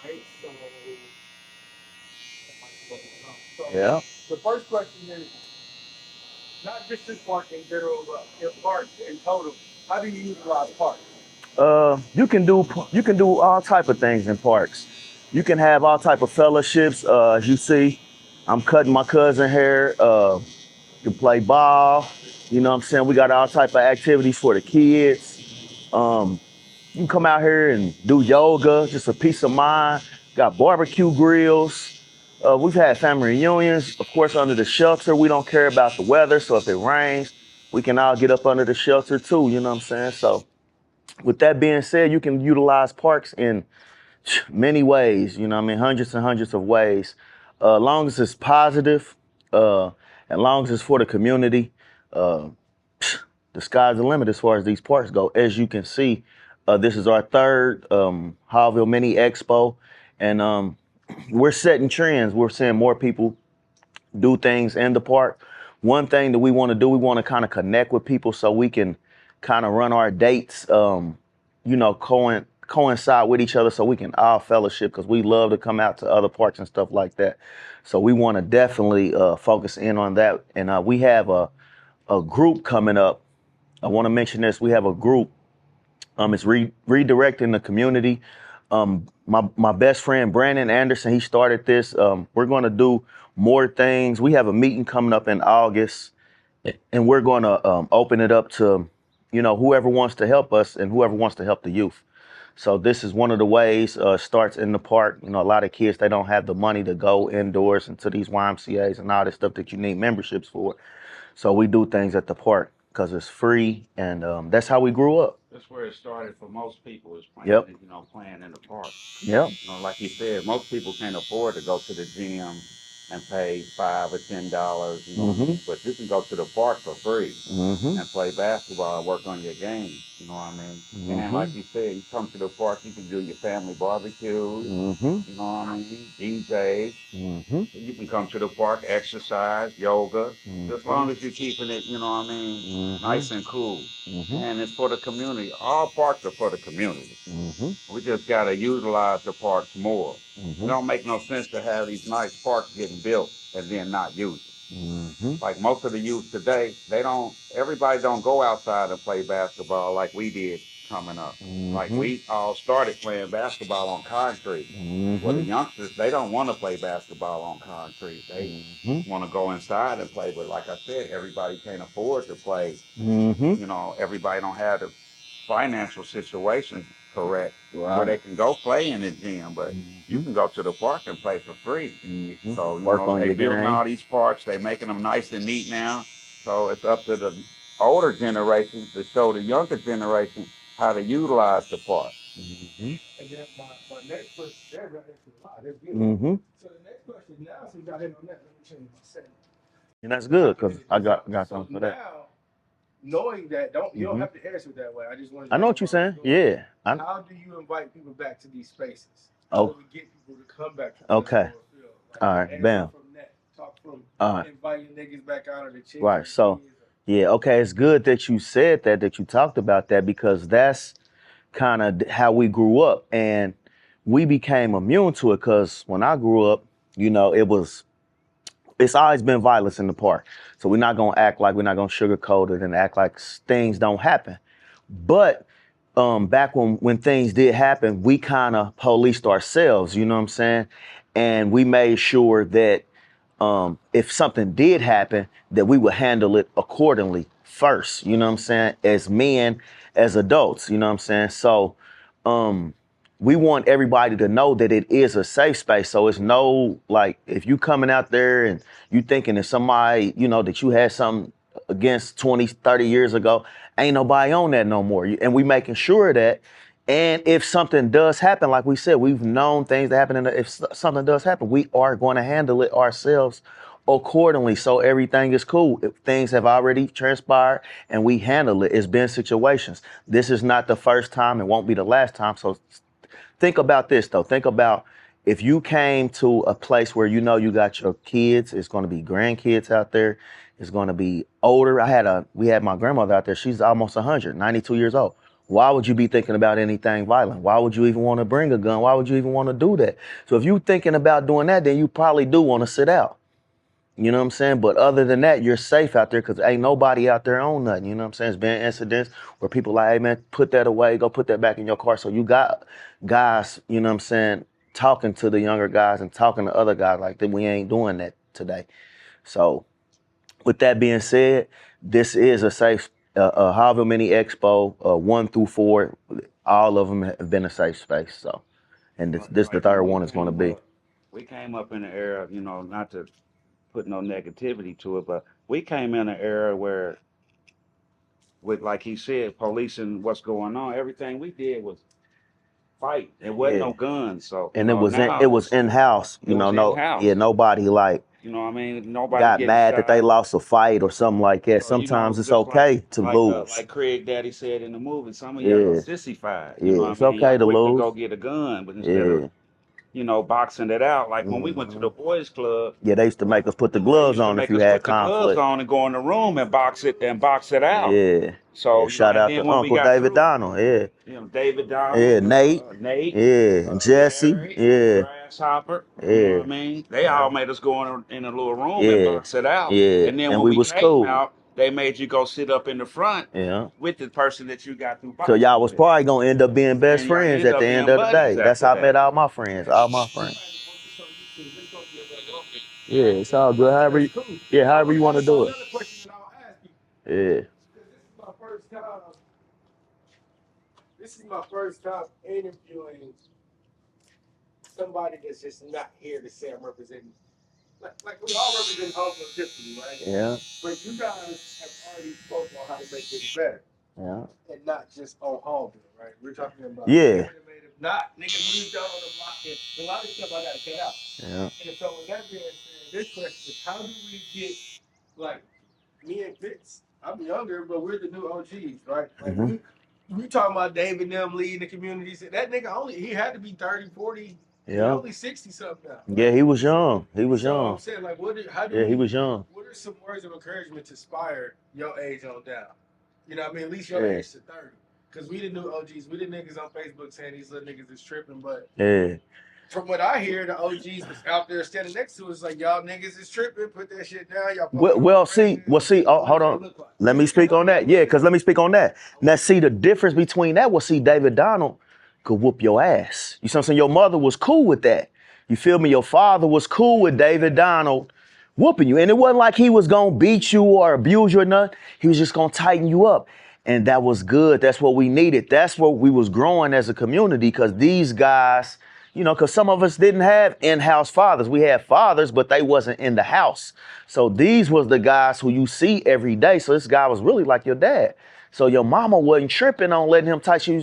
Right, so Yeah. the first question is not just this park in general, but in parks in total. How do you utilize parks? You can do all type of things in parks. You can have all type of fellowships. As you see, I'm cutting my cousin hair. You can play ball. You know what I'm saying? We got all type of activities for the kids. You can come out here and do yoga, just a peace of mind. Got barbecue grills. We've had family reunions, of course, under the shelter. We don't care about the weather, so if it rains, we can all get up under the shelter too. You know what I'm saying? So, with that being said, you can utilize parks in many ways. You know what I mean? Hundreds and hundreds of ways. Long as it's positive, and long as it's for the community, uh, the sky's the limit as far as these parks go. As you can see, this is our third Hallville Mini Expo, and we're setting trends. We're seeing more people do things in the park. One thing that we want to do, we want to kind of connect with people so we can kind of run our dates, coincide with each other so we can all fellowship because we love to come out to other parks and stuff like that. So we want to definitely focus in on that. And we have a group coming up. I want to mention this. We have a group. It's redirecting the community. My best friend Brandon Anderson, he started this. We're going to do more things. We have a meeting coming up in August, and we're going to open it up to, whoever wants to help us and whoever wants to help the youth. So this is one of the ways. Starts in the park. A lot of kids, they don't have the money to go indoors into these YMCA's and all this stuff that you need memberships for. So we do things at the park because it's free, and that's how we grew up. That's where it started for most people is Yep. playing in the park. Yep. Like you said, most people can't afford to go to the gym and pay $5 or $10, Mm-hmm. but you can go to the park for free Mm-hmm. and play basketball and work on your game. You know what I mean? And Mm-hmm. like you said, you come to the park, you can do your family barbecue. Mm-hmm. You know what I mean? DJs. Mm-hmm. You can come to the park, exercise, yoga, as Mm-hmm. long as you're keeping it, you know what I mean, Mm-hmm. nice and cool. Mm-hmm. And it's for the community. All parks are for the community. Mm-hmm. We just got to utilize the parks more. It Mm-hmm. don't make no sense to have these nice parks getting built and then not used. Mm-hmm. Like most of the youth today, everybody don't go outside and play basketball like we did coming up. Like Mm-hmm. we all started playing basketball on concrete. Well, the Mm-hmm. youngsters, they don't want to play basketball on concrete. They Mm-hmm. want to go inside and play. But like I said, everybody can't afford to play. Mm-hmm. Everybody don't have the financial situation correct where Right. they can go play in the gym, but you Mm-hmm. can go to the park and play for free. So, Mm-hmm. Work on they your building game. all these parks, they making them nice and neat now. So it's up to the older generation to show the younger generation how to utilize the park. Mm-hmm. And then my next question, there's actually a lot. That's beautiful. Mm-hmm. So the next question now, since y'all hit on that, let me change my setting. And that's I good can because edit I this got out. got So something for that. now, knowing that, you don't Mm-hmm. have to answer it that way. I just wanted I to know know what you're where I was saying. going. Yeah. How do you invite people back to these spaces? How do Oh. we get people to come back to the Okay. Gilmore Field? All Like, right. answer Bam. from that. Talk from All right. inviting niggas back out of the chicks or Right. the So, kids. yeah. Okay. It's good that you said that you talked about that because that's kind of how we grew up, and we became immune to it because when I grew up, it's always been violence in the park. So we're not gonna act like we're not gonna sugarcoat it and act like things don't happen. But back when things did happen, we kind of policed ourselves. You know what I'm saying? And we made sure that if something did happen, that we would handle it accordingly first. You know what I'm saying? As men, as adults. You know what I'm saying? So um, we want everybody to know that it is a safe space. So it's no, like, if you coming out there and you thinking that somebody, that you had something against 20, 30 years ago, ain't nobody on that no more. And we making sure that, and if something does happen, like we said, we've known things that happen. And if something does happen, we are going to handle it ourselves accordingly. So everything is cool. If things have already transpired and we handle it, it's been situations. This is not the first time. It won't be the last time. So think about this, though. Think about if you came to a place where you got your kids, it's going to be grandkids out there. It's going to be older. We had my grandmother out there. She's almost 100, 92 years old. Why would you be thinking about anything violent? Why would you even want to bring a gun? Why would you even want to do that? So if you're thinking about doing that, then you probably do want to sit out. You know what I'm saying? But other than that, you're safe out there because ain't nobody out there on nothing. You know what I'm saying? It's been incidents where people like, hey man, put that away, go put that back in your car. So you got guys, you know what I'm saying, talking to the younger guys and talking to other guys like that. We ain't doing that today. So with that being said, this is a safe, however many expo, 1 through 4, all of them have been a safe space. So, and this the Like third when we one is going to came be. up, we came up in an era, you know, not to put no negativity to it, but we came in an era where, with like he said, policing what's going on, everything we did was fight. There wasn't Yeah. no guns, so you And it know was now in house. it You know, was in house. nobody like You know what I mean? Nobody got getting mad that they shot. lost a fight or something like that. So you know, Sometimes it's just like okay to lose. like Craig Daddy said in the movie, some of y'all Yeah, sissified. You know yeah, what it's I mean? Y'all okay to quick to lose. go get a gun, but instead of Yeah, boxing it out, like when we went to hmm the boys club, yeah. They used to make us put the they gloves used to on if make you us had put the gloves conflict. on and go in the room and box it out. Yeah, yeah. So Shout and out then to when we Uncle got David through, Donald. Yeah, David yeah. Donald, Nate. Nate, Yeah, Jesse. Larry, Yeah, Grasshopper, you know what yeah, I mean? They yeah, all made us go in a little room and yeah, box it out. yeah. And then And when we we was came cool. out, they made you go sit up in the front Yeah. with the person that you got through So y'all boxing was with. probably gonna end up being best And y'all friends end at the up end being of the day. buddies That's after how I met that. all my friends. All my friends. Yeah, it's all good. However you want to do it. Another question that I'll ask you, Yeah. because this is my first time interviewing somebody that's just not here to say I'm representing. Like we all represent homes of differently, right? Yeah. But you guys have already spoken on how to make things better. Yeah. And not just on Hallville, right? We're talking about Yeah. innovative, not nigga moved out on the block and a lot of stuff I gotta cut out. Yeah. And so with that being said, this question is how do we get like me and Fitz, I'm younger, but we're the new OGs, right? Like hmm we talking about David and them leading the communities. That nigga he had to be 30, 40. He Yeah. only 60 something now, Yeah. right? He was young. He was So I'm young. saying like how do Yeah. He we was young. what are some words of encouragement to inspire your age on down? You know what I mean? At least your Yeah. age to 30. Because we the new OGs. We the niggas on Facebook saying these little niggas is tripping. But Yeah. from what I hear, the OGs that's out there standing next to us like, y'all niggas is tripping. Put that shit down. Y'all Well, see, Oh, what hold does that on. look like? Let me speak on that. Yeah, because let me speak on that. Now, see, the difference between that was, see, David Donald could whoop your ass. You see what I'm saying? Your mother was cool with that. You feel me? Your father was cool with David Donald whooping you. And it wasn't like he was going to beat you or abuse you or nothing. He was just going to tighten you up. And that was good. That's what we needed. That's what we was growing as a community because these guys, you know, because some of us didn't have in-house fathers. We had fathers, but they wasn't in the house. So these was the guys who you see every day. So this guy was really like your dad. So your mama wasn't tripping on letting him touch you.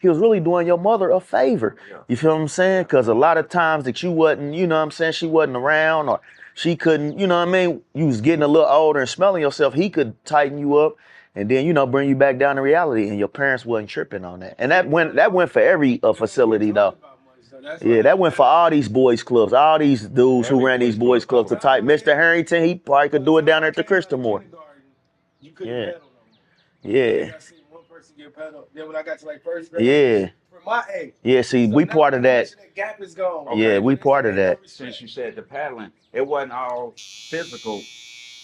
He was really doing your mother a favor. You feel what I'm saying? Because a lot of times that you wasn't, you know what I'm saying, she wasn't around or she couldn't, you know what I mean? You was getting a little older and smelling yourself. He could tighten you up and then, you know, bring you back down to reality. And your parents wasn't tripping on that. And that went for every facility though. Yeah, that went for all these boys clubs, all these dudes who Every ran these boys boys club. clubs to type. Mr. Harrington, he probably could do it down there at the Crystal Moore. You couldn't Yeah, pedal no more. yeah, I seen one person get pedal. Then when I got to like first grade, yeah, for my age. yeah. See, So we now part of that. that gap is gone. Okay, Yeah, we part of that. since you said the paddling, it wasn't all physical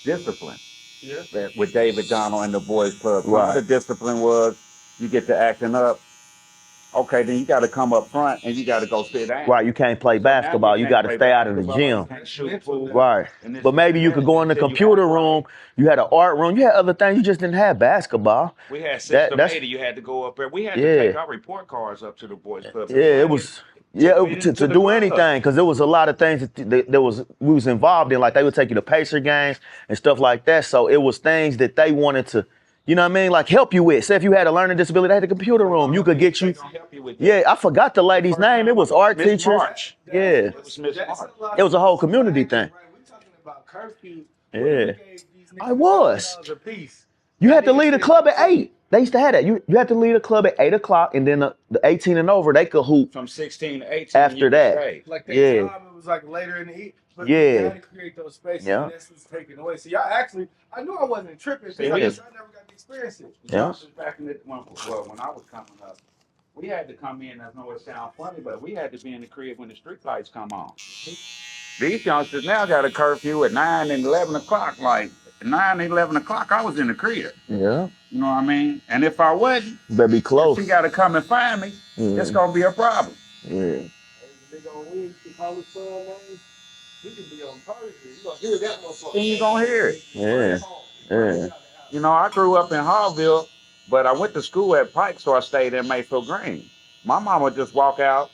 discipline. Yeah. With David Donald and the boys club. Some of the Right, discipline was you get to acting up. Okay, then you got to come up front and you got to go sit down. right. You can't play So now you basketball. You can't got to play stay out of the basketball. You gym. can't shoot pool. Right. And this But and maybe that you could go in the until you computer act right. room. You had an art room. You had other things. You just didn't have basketball. We had That's 6 to 80. You had to go up there. We had to yeah, take our report cards up to the boys club yeah. and It bring it was to yeah fit into to the do club. anything because there was a lot of things that we was involved in. Like they would take you to Pacer games and stuff like that. So it was things that they wanted to. You know what I mean? Like help you with. Say if you had a learning disability, they had a computer room. You could get you. Help you with that. Yeah, I forgot the lady's name. It was art Miss teachers. March. Yeah, It was Miss March. it was a whole community thing. Right, we're talking about curfew. Yeah, I I was. a piece. You had to leave the club at 8. They used to have that. You had to leave the club at 8 o'clock, and then the 18 and over they could hoop From 16 to 18. after that. Stay. Like Yeah. time, it was like later in the evening. But you Yeah. gotta create those spaces, Yeah. and that's what's taken away. So y'all actually, I knew I wasn't tripping See, because we- I never got to experience it. Yeah. youngsters back in the when I was coming up, we had to come in. I know it sounds funny, but we had to be in the crib when the street lights come on. These youngsters now got a curfew at 9 and 11 o'clock. Like 9 and 11 o'clock, I was in the crib. Yeah. You know what I mean? And if I wasn't, Better be if close. she got to come and find me, it's gonna be a problem. Yeah. There's a big old wing, the college son names. You can be on Persian. You gonna hear that motherfucker. And you gonna hear it. Yeah. Yeah. You know, I grew up in Harville, but I went to school at Pike, so I stayed in Mayfield Green. My mama would just walk out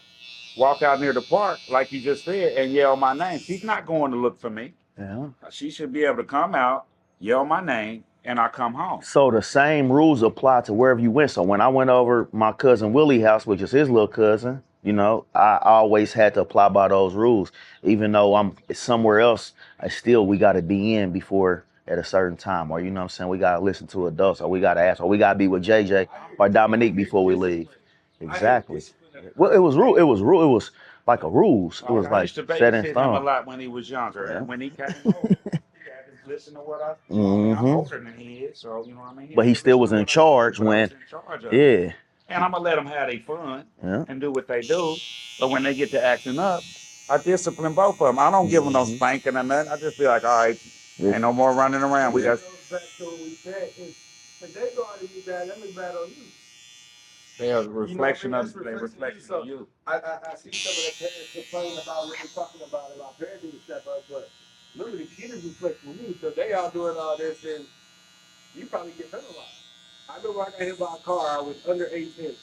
near the park, like you just said, and yell my name. She's not going to look for me. Yeah. She should be able to come out, yell my name, and I come home. So the same rules apply to wherever you went. So when I went over my cousin Willie's house, which is his little cousin, you know, I always had to apply by those rules. Even though I'm somewhere else, we got to be in before at a certain time. Or, you know what I'm saying, we got to listen to adults, or we got to ask, or we got to be with JJ or Dominique before we leave. Exactly. Well, it was rule. It was rule. It was like a rules. It was I like used to set in babysit him a stone. lot when he was younger. Yeah. And when he came home, he had to listen to what I, you know, I mean, I'm older than he is, so you know what I mean? But he still was in charge when, yeah. And I'm gonna let them have their fun Yeah. and do what they do. But when they get to acting up, I discipline both of them. I don't give them no spanking or nothing. I just be like, all right, ain't no more running around. We got. Back to what we said is, if they go out and be bad, let me bad on you. They are a reflection of So, you. I see some of the parents complaining about what we're talking about parenting and stuff, but look, the kid is reflecting you. So they all doing all this, and you probably get penalized. I remember I got hit by a car. I was under 18. It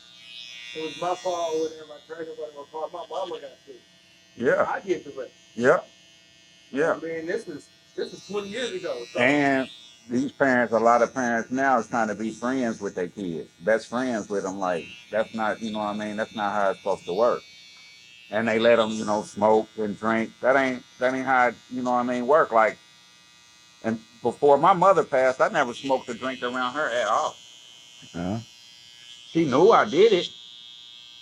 was my fault or whatever. I turned over my car. My mama got sick. Yeah. I get the rest. Yeah. Yeah. I mean, this is 20 years ago. So. And these parents, a lot of parents now is trying to be friends with their kids, best friends with them. Like, that's not, you know what I mean? That's not how it's supposed to work. And they let them, you know, smoke and drink. That ain't how it, you know what I mean, work. Like, and before my mother passed, I never smoked or drank around her at all. Yeah. She knew I did it,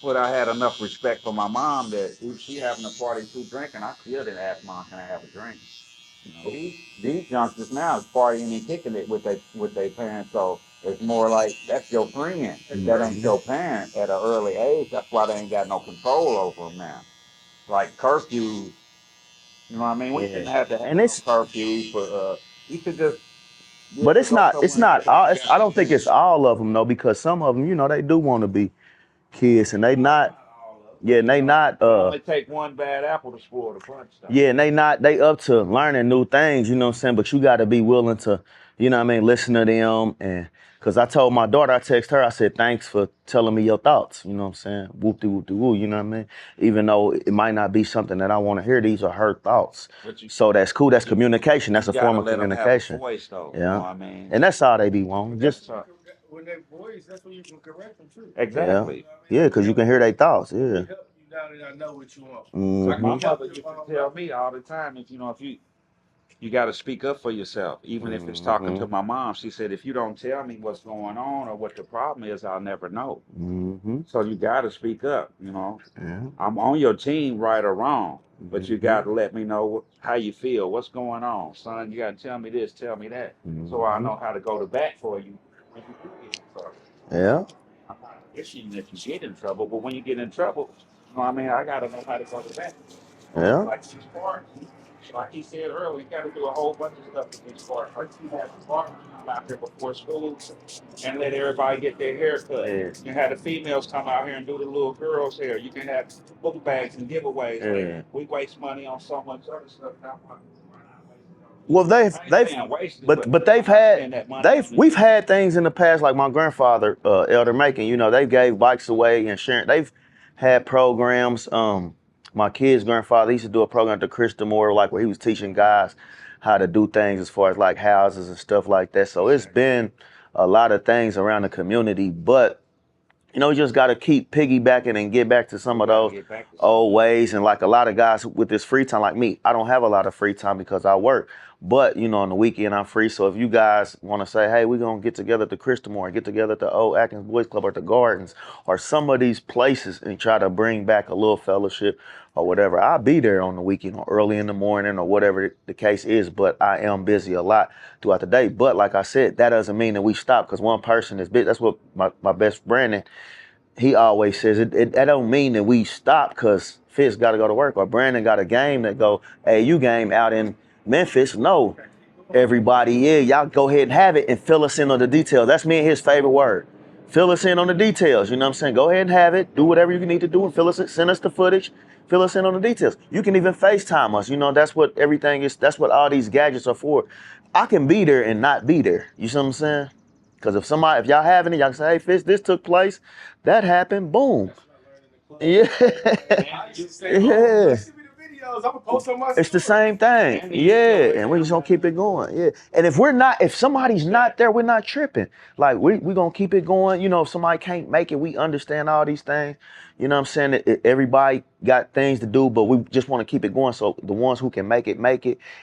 but I had enough respect for my mom that if she having a party too drinking, I still didn't ask mom, can I have a drink? You know, these youngsters now is partying and kicking it with their parents. So it's more like that's your friend. That ain't your parent at an early age. That's why they ain't got no control over them now. Like curfews, you know what I mean? We didn't have to have no curfews, but you could just. But it's not all. I don't think it's all of them though, because some of them, you know, they do want to be kids, and they not. Yeah, and they not. Only take one bad apple to spoil the bunch. Yeah, and they up to learning new things. You know what I'm saying? But you got to be willing to, you know what I mean, listen to them. And because I told my daughter, I text her, I said, thanks for telling me your thoughts. You know what I'm saying? Whoop-de-whoop-de-woo. You know what I mean? Even though it might not be something that I want to hear, these are her thoughts. So that's cool. That's communication. That's a form of communication. Voice, though, yeah. You know what I mean? And that's all they be wanting. Just when they voice, that's when you can correct them too. Exactly. Yeah, because you can hear their thoughts. Yeah. Now that I know what you want. Like my mother used to tell me all the time, if you got to speak up for yourself, even if it's talking to my mom. She said, if you don't tell me what's going on or what the problem is, I'll never know. So you got to speak up. You know, I'm on your team, right or wrong, but you got to let me know how you feel, what's going on, son. You got to tell me this, tell me that, so I know how to go to bat for you when you do get in trouble. Yeah. I'm not wishing that you get in trouble, but when you get in trouble, you know what I mean, I gotta know how to go to that. Yeah. Like these parks, like he said earlier, you gotta do a whole bunch of stuff with these parks. Like you have the park come out here before school and let everybody get their hair cut. You can have the females come out here and do the little girls' hair. You can have book bags and giveaways. Like, we waste money on so much other stuff now. Well, we've had things in the past, like my grandfather, Elder Macon, you know, they gave bikes away and sharing. They've had programs. My kid's grandfather used to do a program at the Christian Memorial, like where he was teaching guys how to do things as far as like houses and stuff like that. So it's been a lot of things around the community, but you know, you just got to keep piggybacking and get back to some of those old ways. And like a lot of guys with this free time, like me, I don't have a lot of free time because I work. But you know, on the weekend I'm free. So if you guys want to say, hey, we're gonna get together at the Crystalmore, get together at the Old Atkins Boys Club or at the Gardens or some of these places and try to bring back a little fellowship or whatever, I'll be there on the weekend or early in the morning or whatever the case is. But I am busy a lot throughout the day. But like I said, that doesn't mean that we stop because one person is busy. That's what my best Brandon, he always says that don't mean that we stop because Fitz got to go to work or Brandon got a game that go, hey, you game out in Memphis. No, everybody, yeah, y'all go ahead and have it and fill us in on the details. That's me and his favorite word. Fill us in on the details. You know what I'm saying? Go ahead and have it. Do whatever you need to do and fill us in, send us the footage. Fill us in on the details. You can even FaceTime us. You know, that's what everything is. That's what all these gadgets are for. I can be there and not be there. You see what I'm saying? Because if y'all having it, y'all can say, hey, Fitz, this took place. That happened. Boom. Yeah. Yeah. It's the same thing. Yeah. And we're just gonna keep it going. Yeah. And if somebody's not there, we're not tripping. Like we gonna keep it going. You know, if somebody can't make it, we understand all these things. You know what I'm saying? Everybody got things to do, but we just want to keep it going. So the ones who can make it.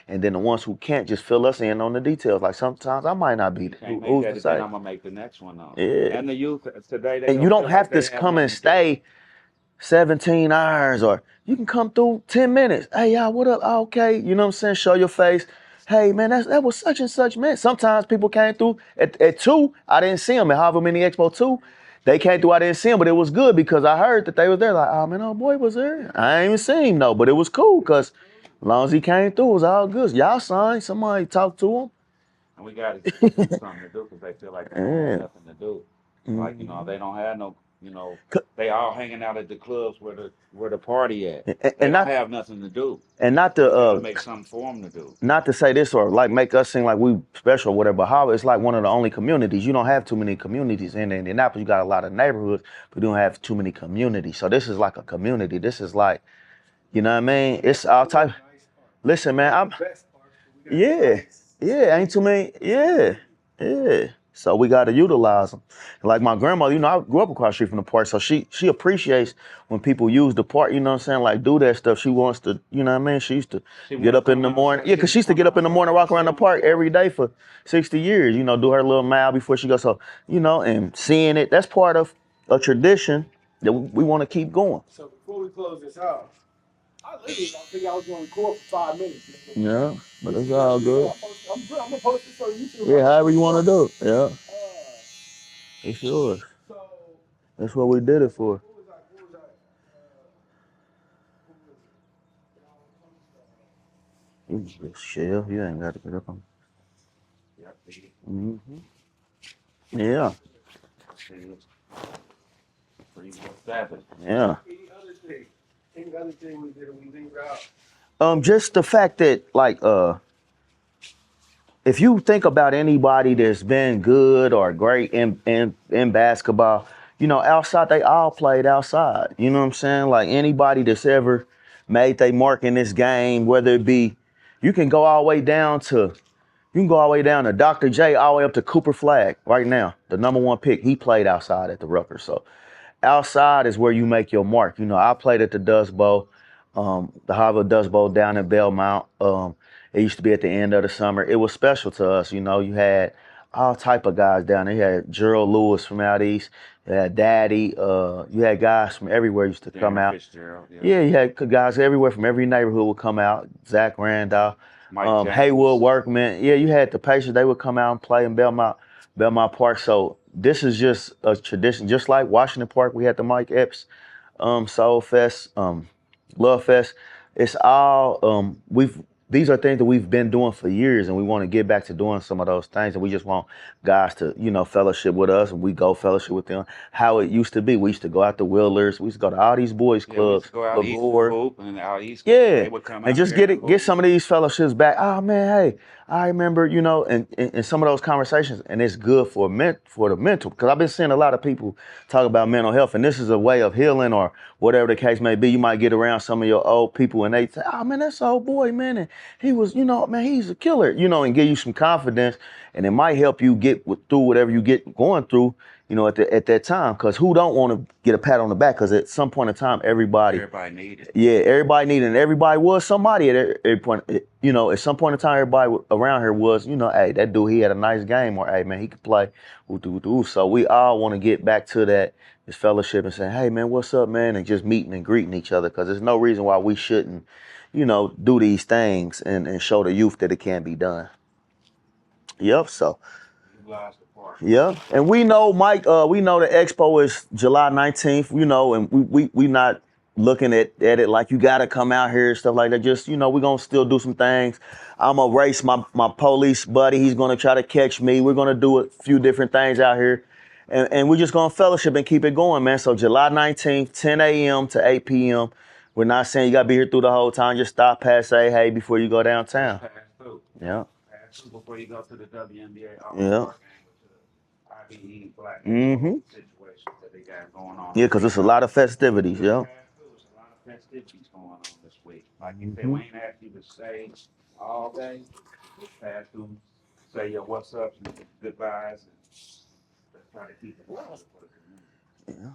And then the ones who can't just fill us in on the details. Like sometimes I might not be there. Who's to say? I'm gonna make the next one on. Yeah. And the youth today, And you don't have to come and stay 17 hours, or you can come through 10 minutes. Hey, y'all, what up? Oh, okay. You know what I'm saying? Show your face. Hey, man, that was such and such, man. Sometimes people came through at 2. I didn't see them at however many Expo 2. They came through, I didn't see them, but it was good because I heard that they was there. Like, oh, man, oh, boy was there. I ain't even seen him, though, but it was cool because as long as he came through, it was all good. Y'all signed. Somebody talked to him. And we got to give them something to do because they feel like they don't have nothing to do. Like, you know, they don't have no, you know, they all hanging out at the clubs where the party at. They don't have nothing to do. And not to make something for them to do. Not to say this or like make us seem like we special or whatever, but how it's like one of the only communities. You don't have too many communities in Indianapolis. You got a lot of neighborhoods, but you don't have too many communities. So this is like a community. This is like, you know what I mean? It's all type. Listen, man, yeah, ain't too many, yeah. So we got to utilize them. Like my grandmother, you know, I grew up across the street from the park, so she appreciates when people use the park, you know what I'm saying, like do that stuff. She wants to, you know what I mean? She used to get up in the morning. Yeah, because she used to get up in the morning, walk around the park every day for 60 years, you know, do her little mile before she goes. So, you know, and seeing it, that's part of a tradition that we want to keep going. So before we close this out, I literally don't think I was going to record for 5 minutes. Yeah, but it's all good. I'm going to post this on YouTube. Yeah, however you want to do. Yeah. It's yours. So that's what we did it for. You just chill. You ain't got to get up on. Mm-hmm. Yeah. Yeah. Any other thing we did we leave out? Just the fact that like if you think about anybody that's been good or great in basketball, you know, outside, they all played outside. You know what I'm saying? Like anybody that's ever made their mark in this game, whether it be, you can go all the way down to Dr. J, all the way up to Cooper Flagg right now, the #1 pick. He played outside at the Rutgers. So outside is where you make your mark. You know, I played at the Dust Bowl, the Harvard Dust Bowl down in Belmont. It used to be at the end of the summer. It was special to us. You know, you had all type of guys down there. You had Gerald Lewis from out east. You had Daddy. You had guys from everywhere used to come out. Fitzgerald, yeah, you had guys everywhere from every neighborhood would come out. Zach Randolph, Haywood Workman. Yeah, you had the Pacers. They would come out and play in Belmont Park. So this is just a tradition. Just like Washington Park, we had the Mike Epps Soul Fest, Love Fest. It's all these are things that we've been doing for years, and we want to get back to doing some of those things. And we just want guys to, you know, fellowship with us, and we go fellowship with them. How it used to be, we used to go out to Wheelers, we used to go to all these boys clubs, we used to go out east hoop and out east. Yeah, they would come and just get some of these fellowships back. Oh man, hey, I remember, you know, and some of those conversations, and it's good for the mental, because I've been seeing a lot of people talk about mental health, and this is a way of healing or whatever the case may be. You might get around some of your old people, and they say, oh man, that's old boy, man, and he was, man, he's a killer, and give you some confidence, and it might help you get through whatever you get going through, at that time. Because who don't want to get a pat on the back? Because at some point in time, everybody needed. yeah, everybody needed, and everybody was somebody at every point. At some point in time, everybody around here was, hey, that dude, he had a nice game, or hey, man, he could play. So we all want to get back to this fellowship and say, hey, man, what's up, man, and just meeting and greeting each other, because there's no reason why we shouldn't, do these things and show the youth that it can be done. Yep. So. Yeah, and we know, Mike. We know the expo is July 19th. And we not looking at it like you got to come out here and stuff like that. Just we're gonna still do some things. I'm gonna race my police buddy. He's gonna try to catch me. We're gonna do a few different things out here, and we're just gonna fellowship and keep it going, man. So July 19th, 10 a.m. to 8 p.m. We're not saying you gotta be here through the whole time. Just stop past, say hey before you go downtown. Pass through. Yeah. Pass through before you go to the WNBA Yeah. IBE Black Mm-hmm. situation that they got going on. Yeah, because it's a lot of festivities, yeah. There's a lot of festivities going on this week. Like you said, we ain't asked you to stay all day. Just pass through, say your what's ups and goodbyes, and let's try to keep it positive for the community. Yeah.